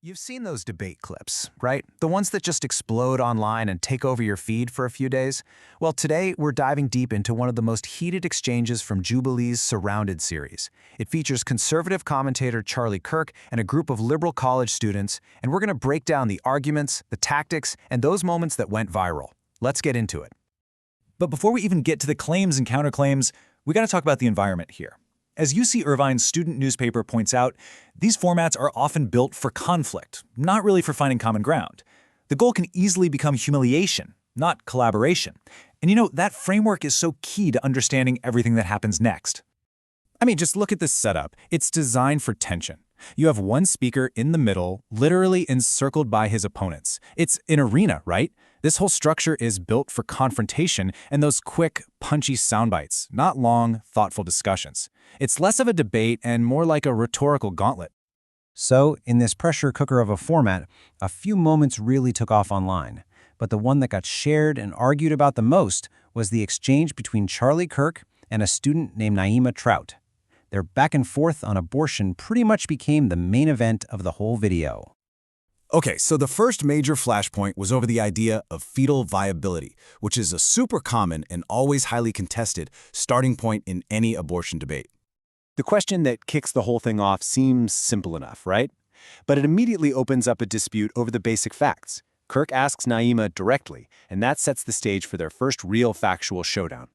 You've seen those debate clips, right? The ones that just explode online and take over your feed for a few days? Well, today we're diving deep into one of the most heated exchanges from Jubilee's Surrounded series. It features conservative commentator Charlie Kirk and a group of liberal college students, and we're going to break down the arguments, the tactics, and those moments that went viral. Let's get into it. But before we even get to the claims and counterclaims, we got to talk about the environment here. As UC Irvine's student newspaper points out, these formats are often built for conflict, not really for finding common ground. The goal can easily become humiliation, not collaboration. And that framework is so key to understanding everything that happens next. I mean, just look at this setup. It's designed for tension. You have one speaker in the middle, literally encircled by his opponents. It's an arena, right? This whole structure is built for confrontation and those quick, punchy sound bites, not long, thoughtful discussions. It's less of a debate and more like a rhetorical gauntlet. So, in this pressure cooker of a format, a few moments really took off online. But the one that got shared and argued about the most was the exchange between Charlie Kirk and a student named Naima Trout. Their back and forth on abortion pretty much became the main event of the whole video. Okay, so the first major flashpoint was over the idea of fetal viability, which is a super common and always highly contested starting point in any abortion debate. The question that kicks the whole thing off seems simple enough, right? But it immediately opens up a dispute over the basic facts. Kirk asks Naima directly, and that sets the stage for their first real factual showdown.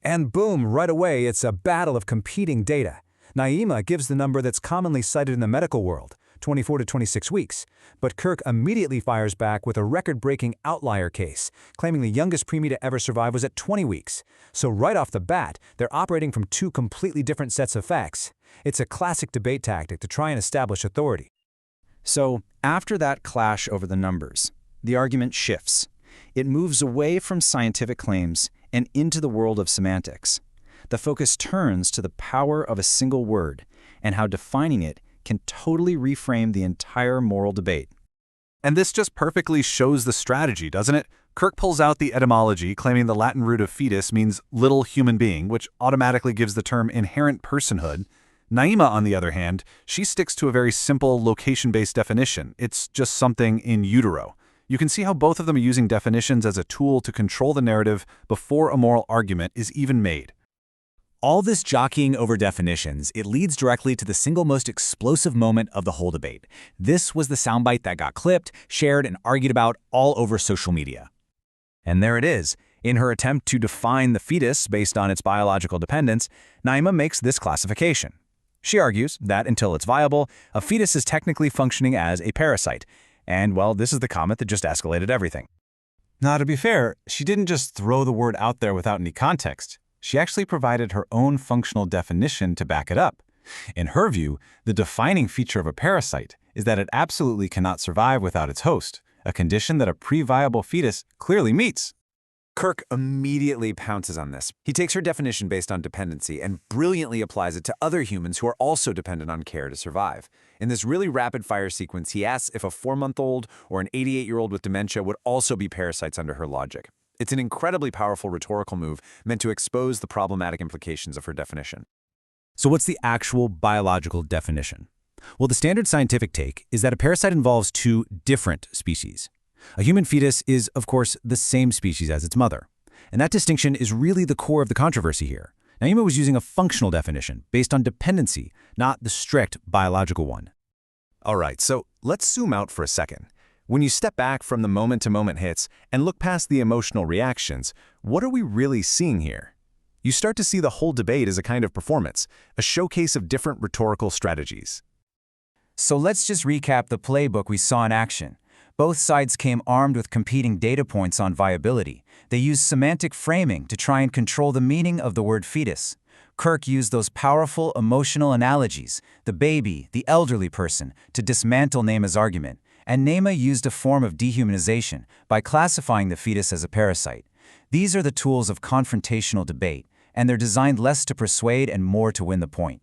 And boom, right away, it's a battle of competing data. Naima gives the number that's commonly cited in the medical world, 24 to 26 weeks. But Kirk immediately fires back with a record-breaking outlier case, claiming the youngest preemie to ever survive was at 20 weeks. So right off the bat, they're operating from two completely different sets of facts. It's a classic debate tactic to try and establish authority. So, after that clash over the numbers, the argument shifts. It moves away from scientific claims and into the world of semantics. The focus turns to the power of a single word and how defining it can totally reframe the entire moral debate. And this just perfectly shows the strategy, doesn't it? Kirk pulls out the etymology, claiming the Latin root of fetus means little human being, which automatically gives the term inherent personhood. Naima, on the other hand, she sticks to a very simple location-based definition. It's just something in utero. You can see how both of them are using definitions as a tool to control the narrative before a moral argument is even made. All this jockeying over definitions, it leads directly to the single most explosive moment of the whole debate. This was the soundbite that got clipped, shared, and argued about all over social media. And there it is. In her attempt to define the fetus based on its biological dependence, Naima makes this classification. She argues that until it's viable, a fetus is technically functioning as a parasite. And, well, this is the comment that just escalated everything. Now, to be fair, she didn't just throw the word out there without any context. She actually provided her own functional definition to back it up. In her view, the defining feature of a parasite is that it absolutely cannot survive without its host, a condition that a pre-viable fetus clearly meets. Kirk immediately pounces on this. He takes her definition based on dependency and brilliantly applies it to other humans who are also dependent on care to survive. In this really rapid-fire sequence, he asks if a 4-month-old or an 88-year-old with dementia would also be parasites under her logic. It's an incredibly powerful rhetorical move meant to expose the problematic implications of her definition. So what's the actual biological definition? Well, the standard scientific take is that a parasite involves two different species. A human fetus is, of course, the same species as its mother. And that distinction is really the core of the controversy here. Naima was using a functional definition based on dependency, not the strict biological one. All right, so let's zoom out for a second. When you step back from the moment-to-moment hits and look past the emotional reactions, what are we really seeing here? You start to see the whole debate as a kind of performance, a showcase of different rhetorical strategies. So let's just recap the playbook we saw in action. Both sides came armed with competing data points on viability. They used semantic framing to try and control the meaning of the word fetus. Kirk used those powerful emotional analogies, the baby, the elderly person, to dismantle Naima's argument. And Naima used a form of dehumanization by classifying the fetus as a parasite. These are the tools of confrontational debate, and they're designed less to persuade and more to win the point.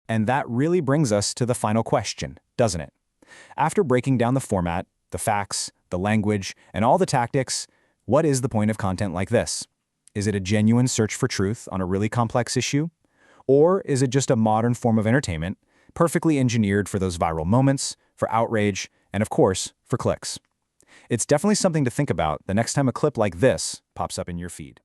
And that really brings us to the final question, doesn't it? After breaking down the format, the facts, the language, and all the tactics, what is the point of content like this? Is it a genuine search for truth on a really complex issue? Or is it just a modern form of entertainment, perfectly engineered for those viral moments, for outrage, and of course, for clicks. It's definitely something to think about the next time a clip like this pops up in your feed.